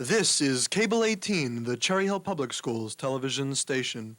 This is Cable 18, the Cherry Hill Public Schools television station.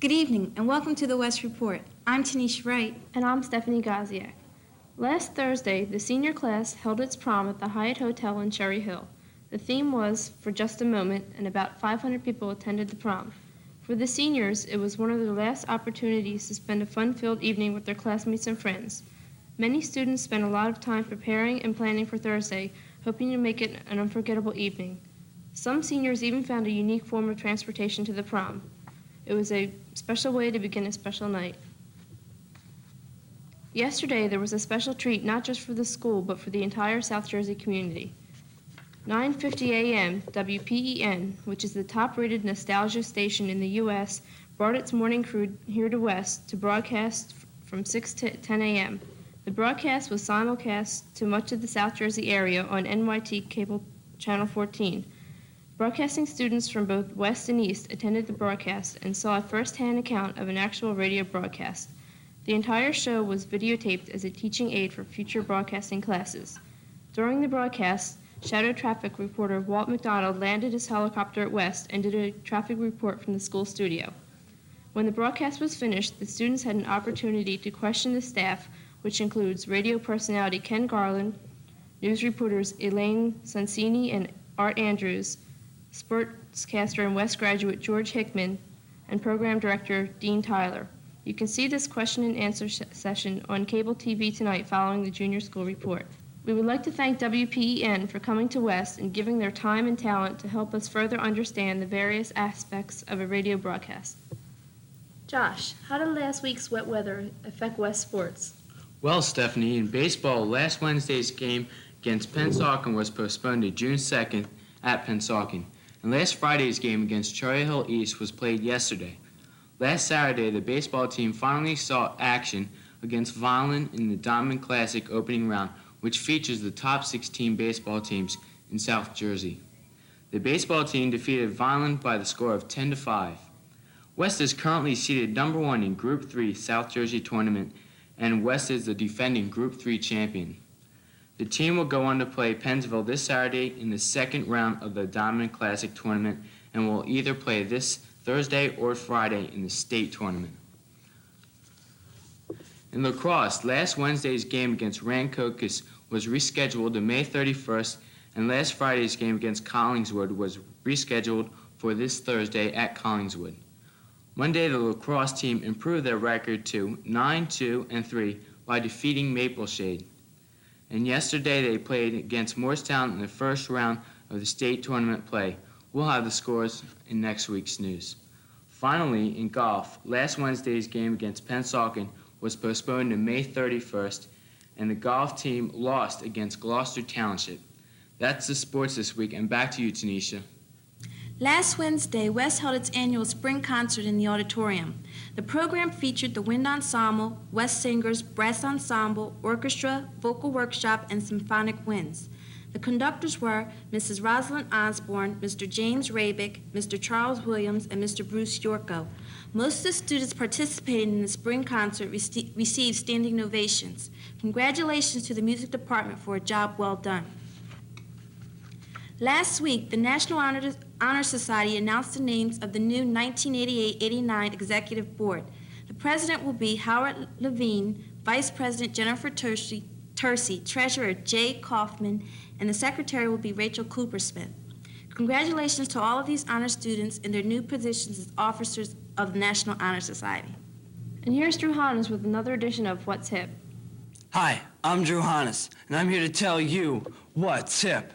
Good evening, and welcome to the West Report. I'm Tanisha Wright. And I'm Stephanie Gaziak. Last Thursday, the senior class held its prom at the Hyatt Hotel in Cherry Hill. The theme was For Just a Moment, and about 500 people attended the prom. For the seniors, it was one of their last opportunities to spend a fun-filled evening with their classmates and friends. Many students spent a lot of time preparing and planning for Thursday, hoping to make it an unforgettable evening. Some seniors even found a unique form of transportation to the prom. It was a special way to begin a special night. Yesterday, there was a special treat not just for the school, but for the entire South Jersey community. 9:50 a.m., WPEN, which is the top-rated nostalgia station in the U.S., brought its morning crew here to West to broadcast from 6 to 10 a.m. The broadcast was simulcast to much of the South Jersey area on NYT Cable Channel 14. Broadcasting students from both West and East attended the broadcast and saw a first-hand account of an actual radio broadcast. The entire show was videotaped as a teaching aid for future broadcasting classes. During the broadcast, shadow traffic reporter Walt McDonald landed his helicopter at West and did a traffic report from the school studio. When the broadcast was finished, the students had an opportunity to question the staff, which includes radio personality Ken Garland, news reporters Elaine Sansini and Art Andrews, sportscaster and West graduate George Hickman, and program director Dean Tyler. You can see this question and answer session on cable TV tonight following the junior school report. We would like to thank WPEN for coming to West and giving their time and talent to help us further understand the various aspects of a radio broadcast. Josh, how did last week's wet weather affect West sports? Well, Stephanie, in baseball, last Wednesday's game against Pennsauken was postponed to June 2nd at Pennsauken. And last Friday's game against Cherry Hill East was played yesterday. Last Saturday, the baseball team finally saw action against Violin in the Diamond Classic opening round, which features the top 16 baseball teams in South Jersey. The baseball team defeated Violin by the score of 10-5. West is currently seated number 1 in Group 3 South Jersey tournament, and West is the defending Group 3 champion. The team will go on to play Pennsville this Saturday in the second round of the Diamond Classic tournament and will either play this Thursday or Friday in the state tournament. In lacrosse, last Wednesday's game against Rancocas was rescheduled to May 31st, and last Friday's game against Collingswood was rescheduled for this Thursday at Collingswood. Monday, the lacrosse team improved their record to 9-2-3 by defeating Mapleshade. And yesterday they played against Morristown in the first round of the state tournament play. We'll have the scores in next week's news. Finally, in golf, last Wednesday's game against Pennsauken was postponed to May 31st, and the golf team lost against Gloucester Township. That's the sports this week, and back to you, Tanisha. Last Wednesday, West held its annual spring concert in the auditorium. The program featured the Wind Ensemble, West Singers, Brass Ensemble, Orchestra, Vocal Workshop, and Symphonic Winds. The conductors were Mrs. Rosalind Osborne, Mr. James Rabick, Mr. Charles Williams, and Mr. Bruce Yorko. Most of the students participating in the spring concert received standing ovations. Congratulations to the music department for a job well done. Last week, the National Honor Society announced the names of the new 1988-89 Executive Board. The president will be Howard Levine, Vice President Jennifer Tercy, Treasurer Jay Kaufman, and the Secretary will be Rachel Coopersmith. Congratulations to all of these honor students in their new positions as officers of the National Honor Society. And here's Drew Hannes with another edition of What's Hip. Hi, I'm Drew Hannes, and I'm here to tell you what's hip.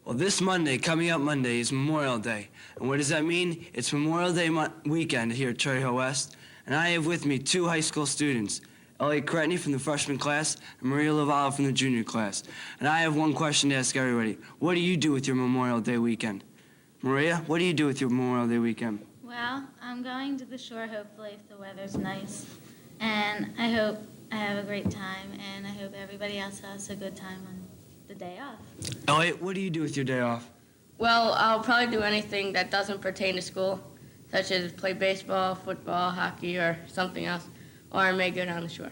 Well, this Monday, coming up Monday, is Memorial Day. And what does that mean? It's Memorial Day weekend here at Cherry Hill West, and I have with me two high school students, Elliot Cretney from the freshman class and Maria Laval from the junior class. And I have one question to ask everybody. What do you do with your Memorial Day weekend? Maria, what do you do with your Memorial Day weekend? Well, I'm going to the shore, hopefully, if the weather's nice. And I hope I have a great time, and I hope everybody else has a good time on the day off. Elliot, what do you do with your day off? Well, I'll probably do anything that doesn't pertain to school, such as play baseball, football, hockey, or something else, or I may go down the shore.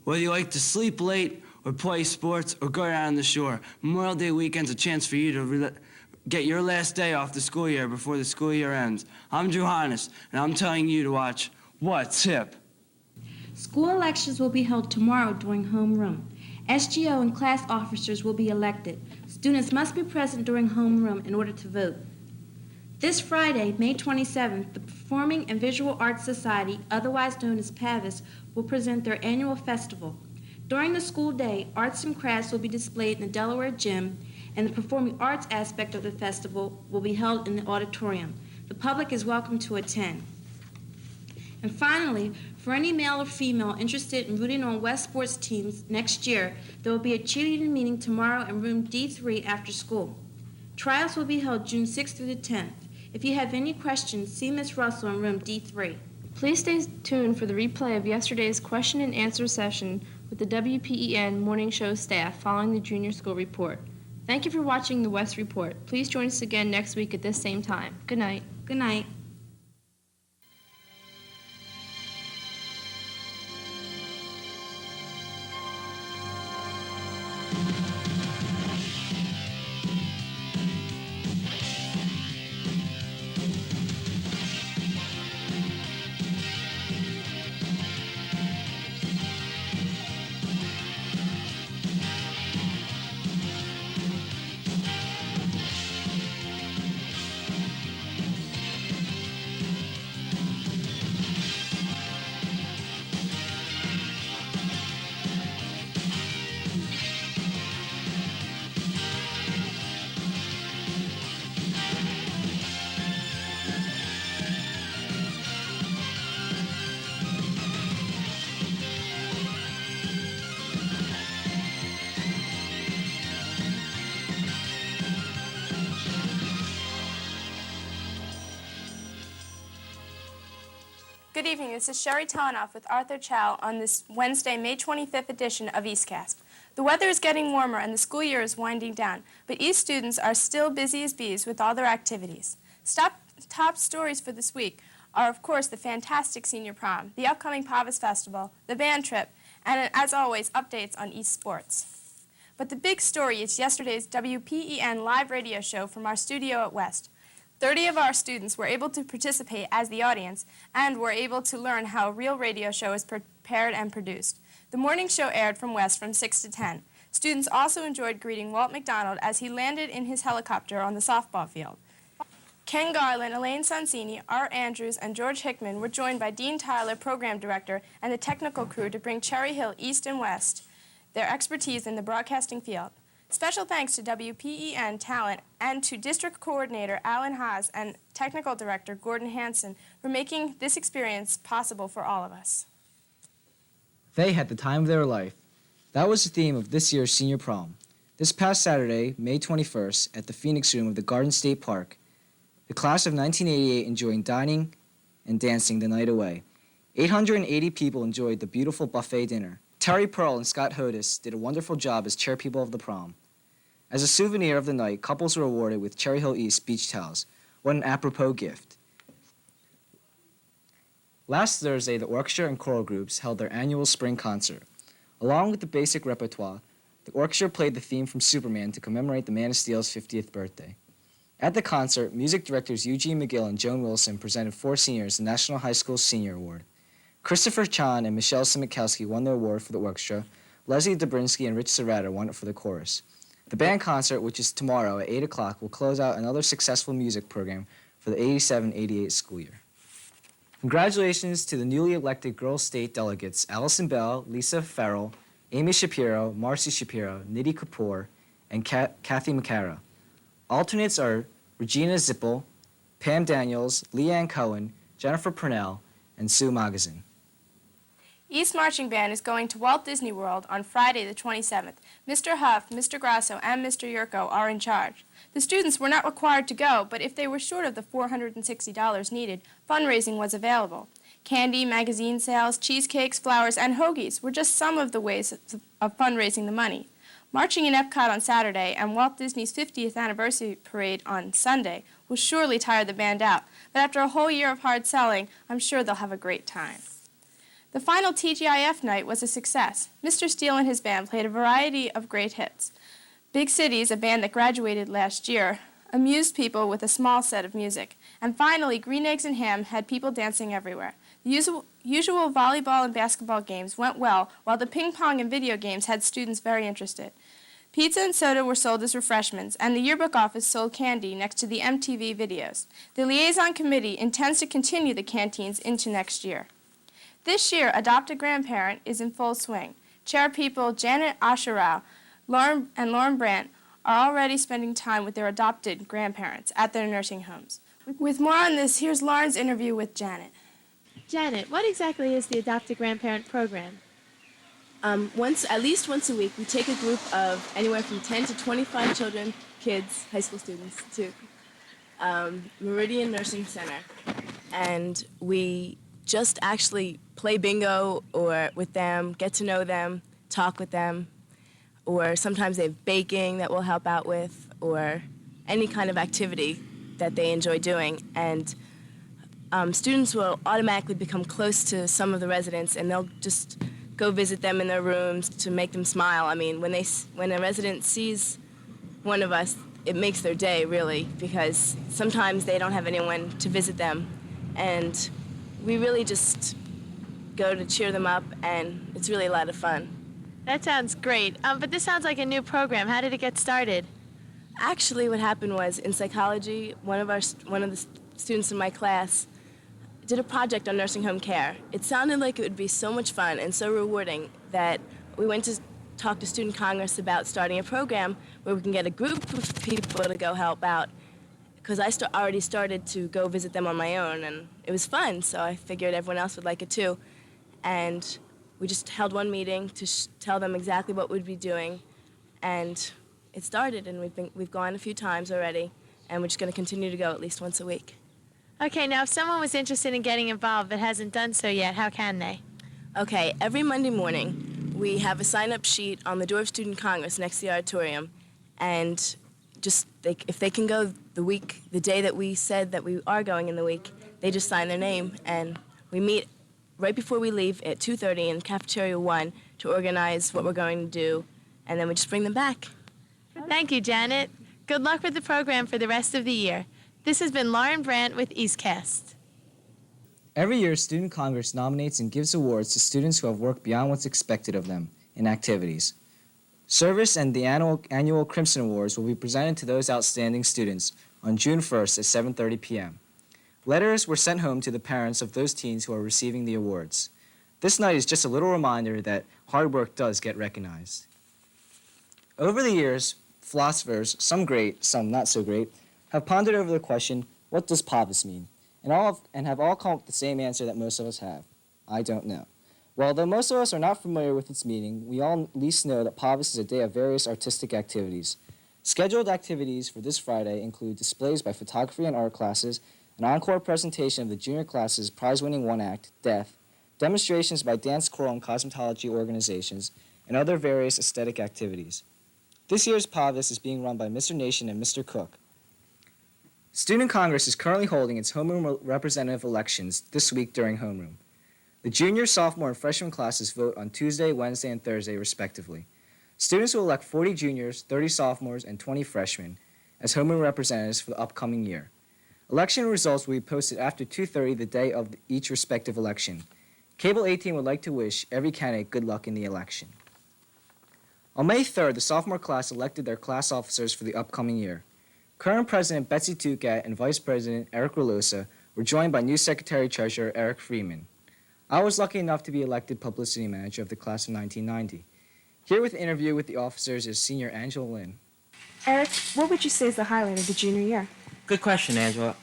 Whether you like to sleep late or play sports or go down on the shore, Memorial Day weekend's a chance for you to get your last day off the school year before the school year ends. I'm Drew Hannes, and I'm telling you to watch What's Hip. School elections will be held tomorrow during homeroom. SGO and class officers will be elected. Students must be present during homeroom in order to vote. This Friday, May 27th, the Performing and Visual Arts Society, otherwise known as PAVIS, will present their annual festival. During the school day, arts and crafts will be displayed in the Delaware Gym, and the performing arts aspect of the festival will be held in the auditorium. The public is welcome to attend. And finally, for any male or female interested in rooting on West sports teams next year, there will be a cheerleading meeting tomorrow in room D3 after school. Trials will be held June 6th through the 10th. If you have any questions, see Ms. Russell in room D3. Please stay tuned for the replay of yesterday's question and answer session with the WPEN Morning Show staff following the junior school report. Thank you for watching the West Report. Please join us again next week at this same time. Good night. Good night. Good evening, this is Sherry Telenoff with Arthur Chow on this Wednesday, May 25th edition of EastCast. The weather is getting warmer and the school year is winding down, but East students are still busy as bees with all their activities. Top stories for this week are, of course, the fantastic senior prom, the upcoming Pavis Festival, the band trip, and, as always, updates on East sports. But the big story is yesterday's WPEN live radio show from our studio at West. 30 of our students were able to participate as the audience and were able to learn how a real radio show is prepared and produced. The morning show aired from West from 6 to 10. Students also enjoyed greeting Walt McDonald as he landed in his helicopter on the softball field. Ken Garland, Elaine Sonsini, Art Andrews, and George Hickman were joined by Dean Tyler, program director, and the technical crew to bring Cherry Hill East and West their expertise in the broadcasting field. Special thanks to WPEN Talent and to District Coordinator Alan Haas and Technical Director Gordon Hansen for making this experience possible for all of us. They had the time of their life. That was the theme of this year's senior prom. This past Saturday, May 21st, at the Phoenix Room of the Garden State Park, the class of 1988 enjoyed dining and dancing the night away. 880 people enjoyed the beautiful buffet dinner. Terry Pearl and Scott Hodis did a wonderful job as chairpeople of the prom. As a souvenir of the night, couples were awarded with Cherry Hill East beach towels. What an apropos gift. Last Thursday, the orchestra and choral groups held their annual spring concert. Along with the basic repertoire, the orchestra played the theme from Superman to commemorate the Man of Steel's 50th birthday. At the concert, music directors Eugene McGill and Joan Wilson presented 4 seniors the National High School Senior Award. Christopher Chan and Michelle Simikowski won the award for the orchestra. Leslie Dobrinsky and Rich Serrata won it for the chorus. The band concert, which is tomorrow at 8 o'clock, will close out another successful music program for the 87-88 school year. Congratulations to the newly elected girls' state delegates, Allison Bell, Lisa Farrell, Amy Shapiro, Marcy Shapiro, Nidhi Kapoor, and Kathy McCara. Alternates are Regina Zippel, Pam Daniels, Leanne Cohen, Jennifer Purnell, and Sue Magazine. East Marching Band is going to Walt Disney World on Friday the 27th. Mr. Huff, Mr. Grasso, and Mr. Yurko are in charge. The students were not required to go, but if they were short of the $460 needed, fundraising was available. Candy, magazine sales, cheesecakes, flowers, and hoagies were just some of the ways of fundraising the money. Marching in Epcot on Saturday and Walt Disney's 50th anniversary parade on Sunday will surely tire the band out, but after a whole year of hard selling, I'm sure they'll have a great time. The final TGIF night was a success. Mr. Steele and his band played a variety of great hits. Big Cities, a band that graduated last year, amused people with a small set of music. And finally, Green Eggs and Ham had people dancing everywhere. The usual volleyball and basketball games went well, while the ping pong and video games had students very interested. Pizza and soda were sold as refreshments, and the yearbook office sold candy next to the MTV videos. The liaison committee intends to continue the canteens into next year. This year, Adopt a Grandparent is in full swing. Chairpeople Janet Asherau and Lauren Brandt are already spending time with their adopted grandparents at their nursing homes. With more on this, here's Lauren's interview with Janet. Janet, what exactly is the Adopt a Grandparent program? At least once a week, we take a group of anywhere from 10 to 25 children, kids, high school students, to Meridian Nursing Center. And we just actually play bingo or with them, get to know them, talk with them, or sometimes they have baking that we'll help out with, or any kind of activity that they enjoy doing. And students will automatically become close to some of the residents, and they'll just go visit them in their rooms to make them smile. I mean, when a resident sees one of us, it makes their day, really, because sometimes they don't have anyone to visit them, and we really just go to cheer them up, and it's really a lot of fun. That sounds great. But this sounds like a new program. How did it get started? Actually, what happened was, in psychology, one of the students in my class did a project on nursing home care. It sounded like it would be so much fun and so rewarding that we went to talk to Student Congress about starting a program where we can get a group of people to go help out, because I already started to go visit them on my own, and it was fun, so I figured everyone else would like it too. And we just held one meeting to tell them exactly what we'd be doing, and it started, and we've gone a few times already, and we're just going to continue to go at least once a week. Okay, now if someone was interested in getting involved but hasn't done so yet, how can they? Okay, every Monday morning, we have a sign-up sheet on the door of Student Congress next to the auditorium, and if they can go the day that we said that we are going in the week, they just sign their name, and we meet right before we leave at 2:30 in Cafeteria 1 to organize what we're going to do, and then we just bring them back. Thank you, Janet. Good luck with the program for the rest of the year. This has been Lauren Brandt with EastCast. Every year, Student Congress nominates and gives awards to students who have worked beyond what's expected of them in activities. Service and the annual Crimson Awards will be presented to those outstanding students on June 1st at 7:30 p.m. Letters were sent home to the parents of those teens who are receiving the awards. This night is just a little reminder that hard work does get recognized. Over the years, philosophers, some great, some not so great, have pondered over the question, what does PAVIS mean? And have all come up with the same answer that most of us have. I don't know. Well, though most of us are not familiar with its meaning, we all at least know that PAVIS is a day of various artistic activities. Scheduled activities for this Friday include displays by photography and art classes, an encore presentation of the junior classes' prize-winning one-act, Death, demonstrations by dance, choral, and cosmetology organizations, and other various aesthetic activities. This year's PAVIS is being run by Mr. Nation and Mr. Cook. Student Congress is currently holding its homeroom representative elections this week during homeroom. The junior, sophomore, and freshman classes vote on Tuesday, Wednesday, and Thursday, respectively. Students will elect 40 juniors, 30 sophomores, and 20 freshmen as homeroom representatives for the upcoming year. Election results will be posted after 2:30 the day of each respective election. Cable 18 would like to wish every candidate good luck in the election. On May 3rd, the sophomore class elected their class officers for the upcoming year. Current President Betsy Tucat and Vice President Eric Relosa were joined by new Secretary-Treasurer Eric Freeman. I was lucky enough to be elected publicity manager of the class of 1990. Here with an interview with the officers is senior Angela Lynn. Eric, what would you say is the highlight of the junior year? Good question, Angela.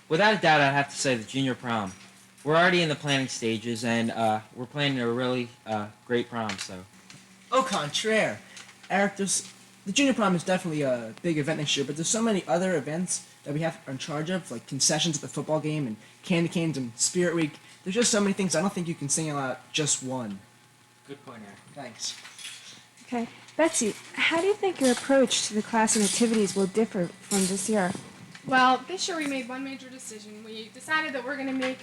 Without a doubt, I'd have to say the junior prom. We're already in the planning stages, and we're planning a really great prom, so. Au contraire. Eric, the junior prom is definitely a big event next year, but there's so many other events that we are in charge of, like concessions at the football game and candy canes and Spirit Week. There's just so many things. I don't think you can single out just one. Good point, Eric. Thanks. Okay. Betsy, how do you think your approach to the class and activities will differ from this year? Well, this year we made one major decision. We decided that we're going to make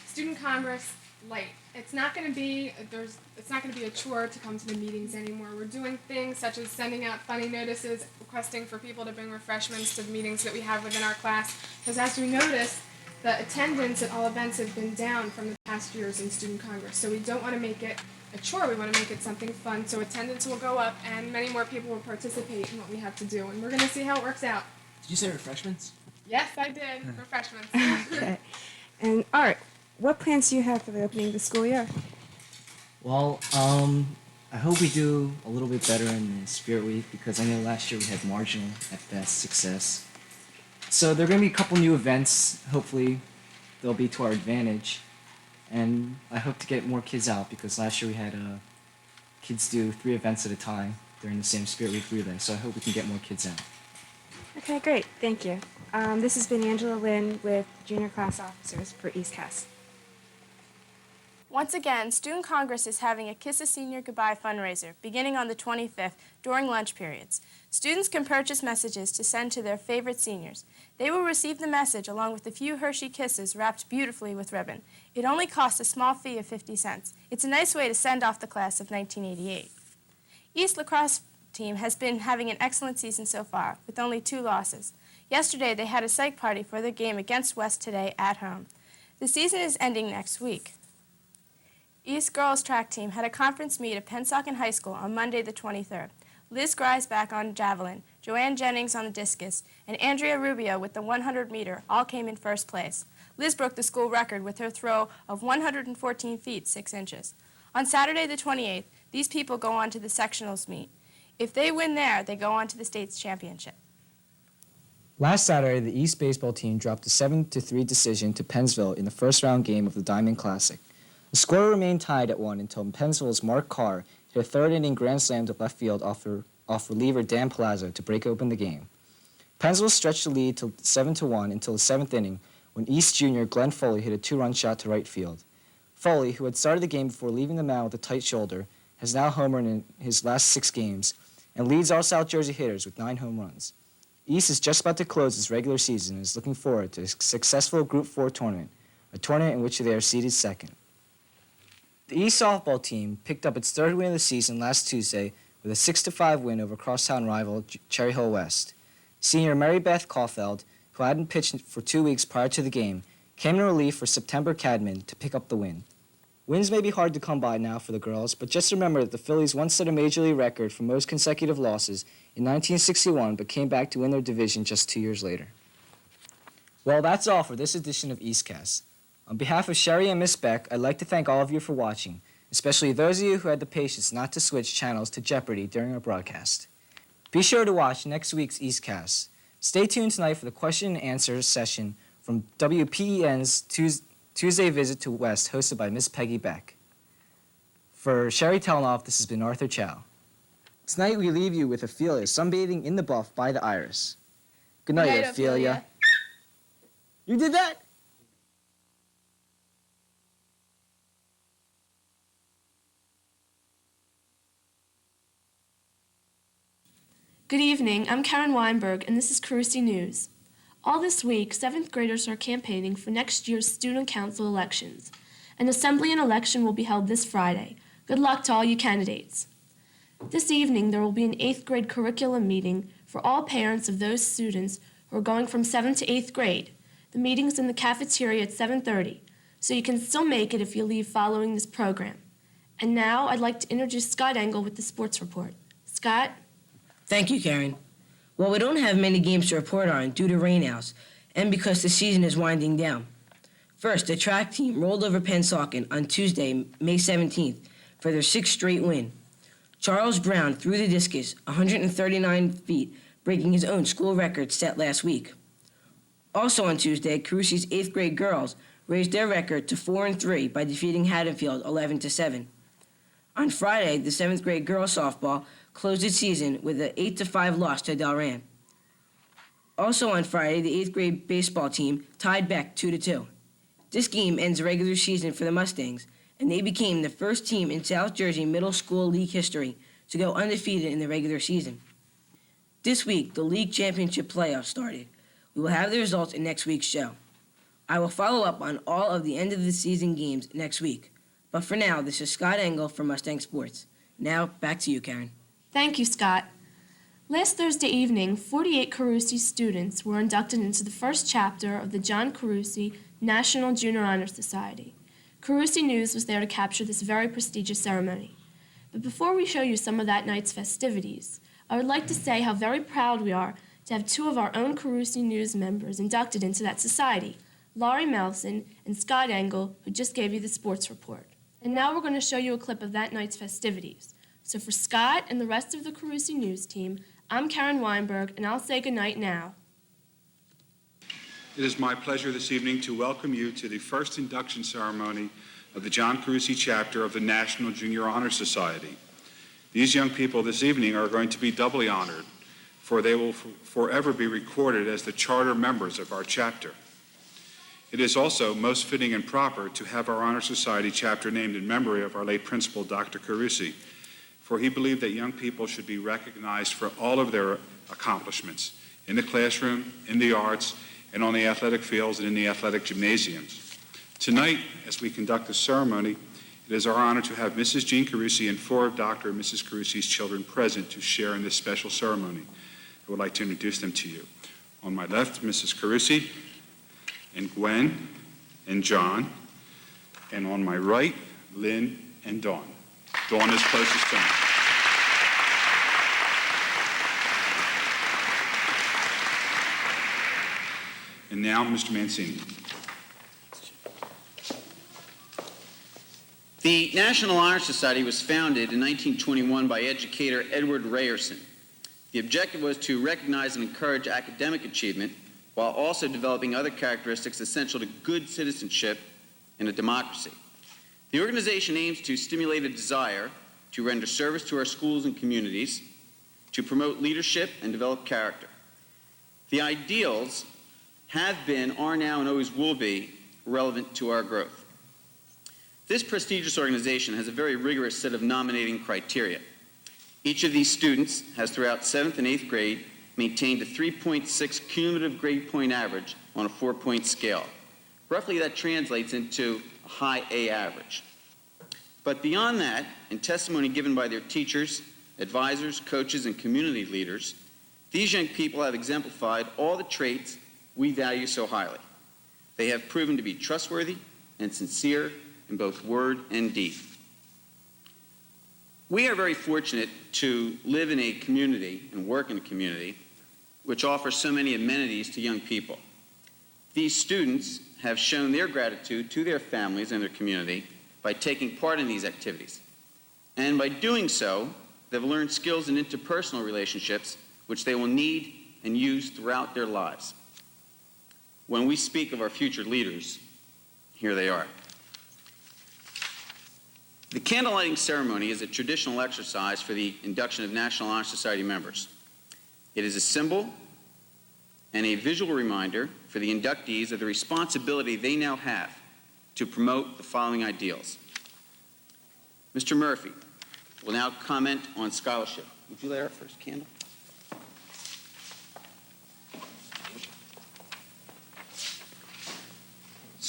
Student Congress light. It's not going to be a chore to come to the meetings anymore. We're doing things such as sending out funny notices, requesting for people to bring refreshments to the meetings that we have within our class. Because as we noticed, the attendance at all events have been down from the past years in Student Congress. So we don't want to make it a chore. We want to make it something fun. So attendance will go up and many more people will participate in what we have to do. And we're going to see how it works out. Did you say refreshments? Yes, I did. Refreshments. Okay. And Art, what plans do you have for the opening of the school year? Well, I hope we do a little bit better in the Spirit Week because I know last year we had marginal at best success. So there are going to be a couple new events. Hopefully they'll be to our advantage. And I hope to get more kids out because last year we had kids do 3 events at a time during the same Spirit Week relay. So I hope we can get more kids out. Okay, great. Thank you. This has been Angela Lynn with Junior Class Officers for EastCast. Once again, Student Congress is having a Kiss a Senior Goodbye fundraiser beginning on the 25th during lunch periods. Students can purchase messages to send to their favorite seniors. They will receive the message along with a few Hershey Kisses wrapped beautifully with ribbon. It only costs a small fee of 50 cents. It's a nice way to send off the class of 1988. East lacrosse team has been having an excellent season so far, with only 2 losses. Yesterday, they had a psych party for their game against West today at home. The season is ending next week. East girls track team had a conference meet at Pennsauken High School on Monday the 23rd. Liz Greisbach on javelin, Joanne Jennings on the discus, and Andrea Rubio with the 100-meter all came in first place. Liz broke the school record with her throw of 114 feet 6 inches. On Saturday the 28th, these people go on to the sectionals meet. If they win there, they go on to the state's championship. Last Saturday, the East baseball team dropped a 7-3 decision to Pennsville in the first-round game of the Diamond Classic. The score remained tied at 1 until Pennsville's Mark Carr hit a third-inning grand slam to left field off reliever Dan Palazzo to break open the game. Pennsville stretched the lead to 7-1 until the 7th inning when East junior Glenn Foley hit a 2-run shot to right field. Foley, who had started the game before leaving the mound with a tight shoulder, has now homered in his last 6 games and leads all South Jersey hitters with 9 home runs. East is just about to close its regular season and is looking forward to a successful Group 4 tournament, a tournament in which they are seeded second. The East softball team picked up its 3rd win of the season last Tuesday with a 6-5 win over crosstown rival Cherry Hill West. Senior Mary Beth Caulfield, who hadn't pitched for 2 weeks prior to the game, came in relief for September Cadman to pick up the win. Wins may be hard to come by now for the girls, but just remember that the Phillies once set a major league record for most consecutive losses in 1961, but came back to win their division just 2 years later. Well, that's all for this edition of EastCast. On behalf of Sherry and Miss Beck, I'd like to thank all of you for watching, especially those of you who had the patience not to switch channels to Jeopardy during our broadcast. Be sure to watch next week's EastCast. Stay tuned tonight for the question and answer session from WPEN's Tuesday Visit to West, hosted by Miss Peggy Beck. For Sherry Telnoff, this has been Arthur Chow. Tonight we leave you with Ophelia sunbathing in the Buff by the Iris. Good night, Ophelia. You did that? Good evening, I'm Karen Weinberg, and this is Carusi News. All this week, 7th graders are campaigning for next year's student council elections. An assembly and election will be held this Friday. Good luck to all you candidates. This evening, there will be an 8th grade curriculum meeting for all parents of those students who are going from 7th to 8th grade. The meeting's in the cafeteria at 7:30, so you can still make it if you leave following this program. And now, I'd like to introduce Scott Engel with the sports report. Scott? Thank you, Karen. Well, we don't have many games to report on due to rainouts and because the season is winding down. First, the track team rolled over Pennsauken on Tuesday, May 17th, for their 6th straight win. Charles Brown threw the discus 139 feet, breaking his own school record set last week. Also on Tuesday, Carusi's 8th grade girls raised their record to 4-3 by defeating Haddonfield 11-7. On Friday, the 7th grade girls softball closed its season with an 8-5 loss to Delran. Also on Friday, the 8th grade baseball team tied Beck 2-2. This game ends the regular season for the Mustangs, and they became the first team in South Jersey Middle School League history to go undefeated in the regular season. This week, the league championship playoffs started. We will have the results in next week's show. I will follow up on all of the end-of-the-season games next week. But for now, this is Scott Engel from Mustang Sports. Now, back to you, Karen. Thank you, Scott. Last Thursday evening, 48 Carusi students were inducted into the first chapter of the John Carusi National Junior Honor Society. Carusi News was there to capture this very prestigious ceremony. But before we show you some of that night's festivities, I would like to say how very proud we are to have two of our own Carusi News members inducted into that society, Laurie Melson and Scott Engel, who just gave you the sports report. And now we're going to show you a clip of that night's festivities. So for Scott and the rest of the Carusi News team, I'm Karen Weinberg, and I'll say goodnight now. It is my pleasure this evening to welcome you to the first induction ceremony of the John Carusi chapter of the National Junior Honor Society. These young people this evening are going to be doubly honored, for they will forever be recorded as the charter members of our chapter. It is also most fitting and proper to have our Honor Society chapter named in memory of our late principal, Dr. Carusi, for he believed that young people should be recognized for all of their accomplishments in the classroom, in the arts, and on the athletic fields and in the athletic gymnasiums. Tonight, as we conduct the ceremony, it is our honor to have Mrs. Jean Carusi and 4 of Dr. and Mrs. Carusi's children present to share in this special ceremony. I would like to introduce them to you. On my left, Mrs. Carusi, and Gwen, and John, and on my right, Lynn and Dawn. Dawn is closest to me. And now, Mr. Mancini. The National Honor Society was founded in 1921 by educator Edward Ryerson. The objective was to recognize and encourage academic achievement while also developing other characteristics essential to good citizenship in a democracy. The organization aims to stimulate a desire to render service to our schools and communities, to promote leadership and develop character. The ideals have been, are now, and always will be relevant to our growth. This prestigious organization has a very rigorous set of nominating criteria. Each of these students has, throughout 7th and 8th grade, maintained a 3.6 cumulative grade point average on a 4-point scale. Roughly, that translates into a high A average. But beyond that, in testimony given by their teachers, advisors, coaches, and community leaders, these young people have exemplified all the traits we value so highly. They have proven to be trustworthy and sincere in both word and deed. We are very fortunate to live in a community and work in a community which offers so many amenities to young people. These students have shown their gratitude to their families and their community by taking part in these activities. And by doing so, they've learned skills in interpersonal relationships which they will need and use throughout their lives. When we speak of our future leaders, here they are. The candlelighting ceremony is a traditional exercise for the induction of National Honor Society members. It is a symbol and a visual reminder for the inductees of the responsibility they now have to promote the following ideals. Mr. Murphy will now comment on scholarship. Would you light our first candle?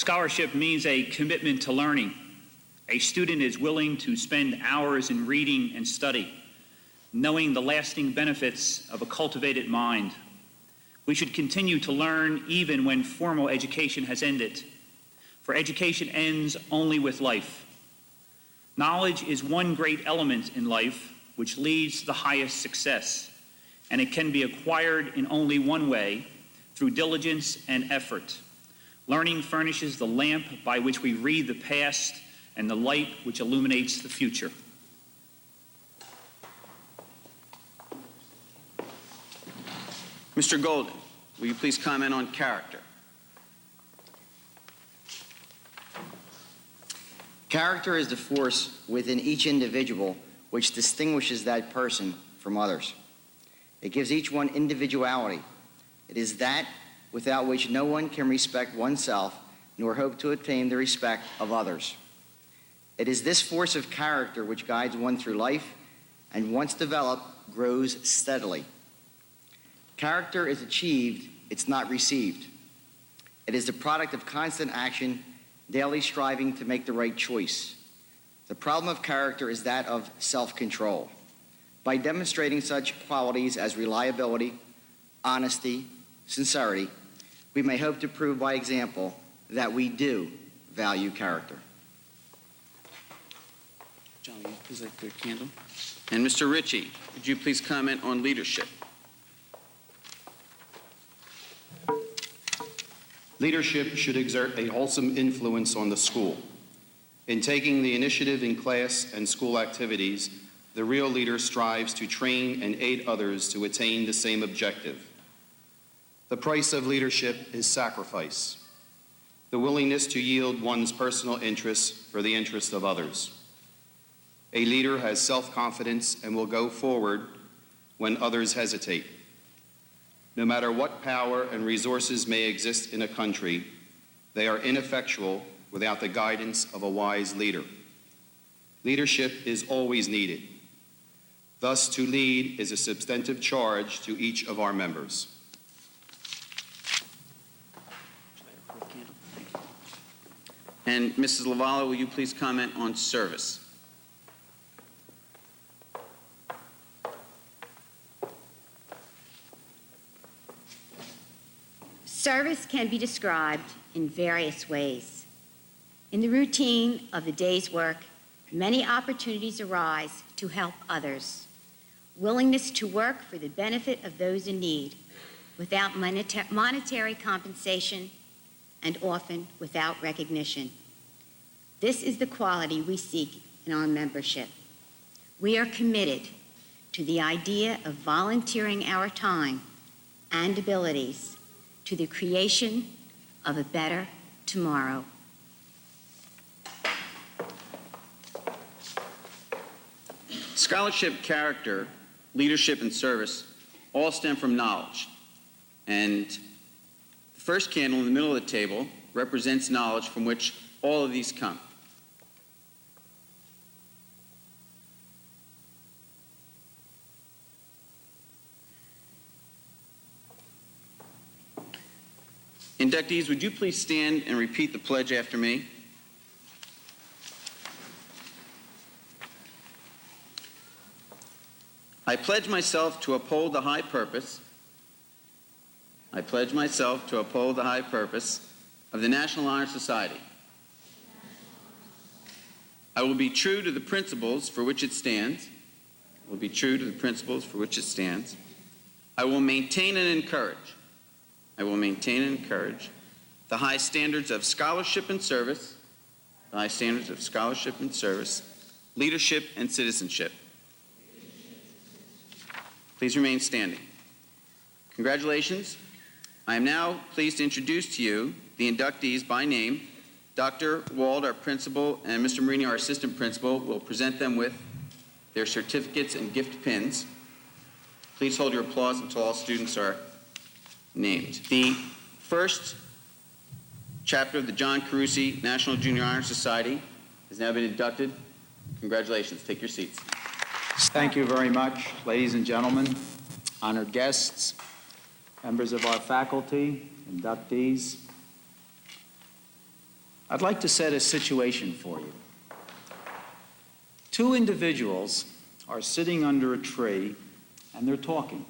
Scholarship means a commitment to learning. A student is willing to spend hours in reading and study, knowing the lasting benefits of a cultivated mind. We should continue to learn even when formal education has ended, for education ends only with life. Knowledge is one great element in life which leads to the highest success, and it can be acquired in only one way, through diligence and effort. Learning furnishes the lamp by which we read the past and the light which illuminates the future. Mr. Golden, will you please comment on character? Character is the force within each individual which distinguishes that person from others. It gives each one individuality. It is that without which no one can respect oneself nor hope to attain the respect of others. It is this force of character which guides one through life and, once developed, grows steadily. Character is achieved, it's not received. It is the product of constant action, daily striving to make the right choice. The problem of character is that of self-control. By demonstrating such qualities as reliability, honesty, sincerity, we may hope to prove by example that we do value character. John, will you please light the candle? And Mr. Ritchie, would you please comment on leadership? Leadership should exert a wholesome influence on the school. In taking the initiative in class and school activities, the real leader strives to train and aid others to attain the same objective. The price of leadership is sacrifice, the willingness to yield one's personal interests for the interest of others. A leader has self-confidence and will go forward when others hesitate. No matter what power and resources may exist in a country, they are ineffectual without the guidance of a wise leader. Leadership is always needed. Thus, to lead is a substantive charge to each of our members. And Mrs. Lavallo, will you please comment on service? Service can be described in various ways. In the routine of the day's work, many opportunities arise to help others. Willingness to work for the benefit of those in need without monetary compensation and often without recognition. This is the quality we seek in our membership. We are committed to the idea of volunteering our time and abilities to the creation of a better tomorrow. Scholarship, character, leadership, and service all stem from knowledge. And the first candle in the middle of the table represents knowledge from which all of these come. Inductees, would you please stand and repeat the pledge after me? I pledge myself to uphold the high purpose. I pledge myself to uphold the high purpose of the National Honor Society. I will be true to the principles for which it stands. I will be true to the principles for which it stands. I will maintain and encourage. I will maintain and encourage the high standards of scholarship and service, the high standards of scholarship and service, leadership and citizenship. Please remain standing. Congratulations. I am now pleased to introduce to you the inductees by name. Dr. Wald, our principal, and Mr. Marini, our assistant principal, will present them with their certificates and gift pins. Please hold your applause until all students are named. The first chapter of the John Carusi National Junior Honor Society has now been inducted. Congratulations. Take your seats. Thank you very much, ladies and gentlemen, honored guests, members of our faculty, inductees. I'd like to set a situation for you. Two individuals are sitting under a tree and they're talking.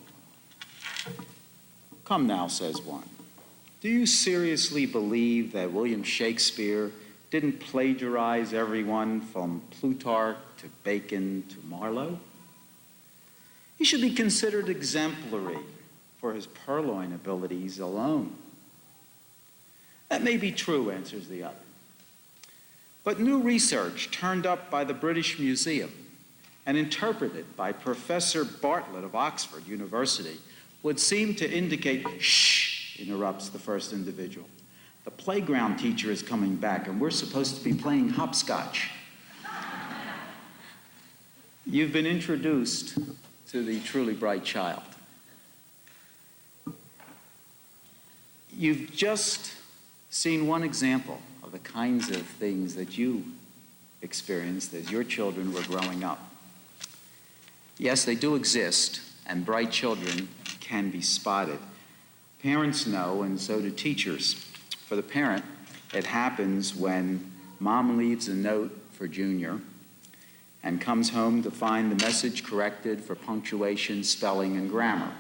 Come now, says one. Do you seriously believe that William Shakespeare didn't plagiarize everyone from Plutarch to Bacon to Marlowe? He should be considered exemplary for his purloin abilities alone. That may be true, answers the other. But new research turned up by the British Museum and interpreted by Professor Bartlett of Oxford University would seem to indicate, shh, interrupts the first individual. The playground teacher is coming back and we're supposed to be playing hopscotch. You've been introduced to the truly bright child. You've just seen one example of the kinds of things that you experienced as your children were growing up. Yes, they do exist, and bright children can be spotted. Parents know, and so do teachers. For the parent, it happens when mom leaves a note for Junior and comes home to find the message corrected for punctuation, spelling, and grammar.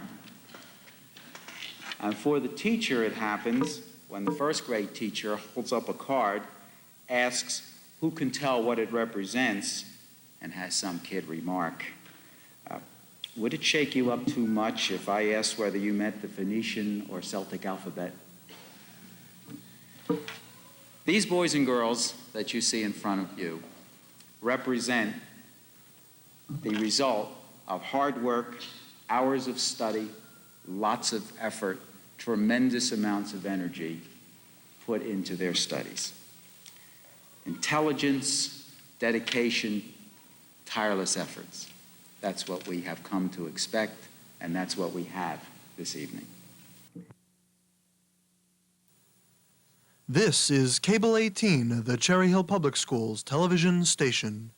And for the teacher, it happens when the first grade teacher holds up a card, asks who can tell what it represents, and has some kid remark, would it shake you up too much if I asked whether you meant the Phoenician or Celtic alphabet? These boys and girls that you see in front of you represent the result of hard work, hours of study, lots of effort, tremendous amounts of energy put into their studies. Intelligence, dedication, tireless efforts. That's what we have come to expect, and that's what we have this evening. This is Cable 18, the Cherry Hill Public Schools television station.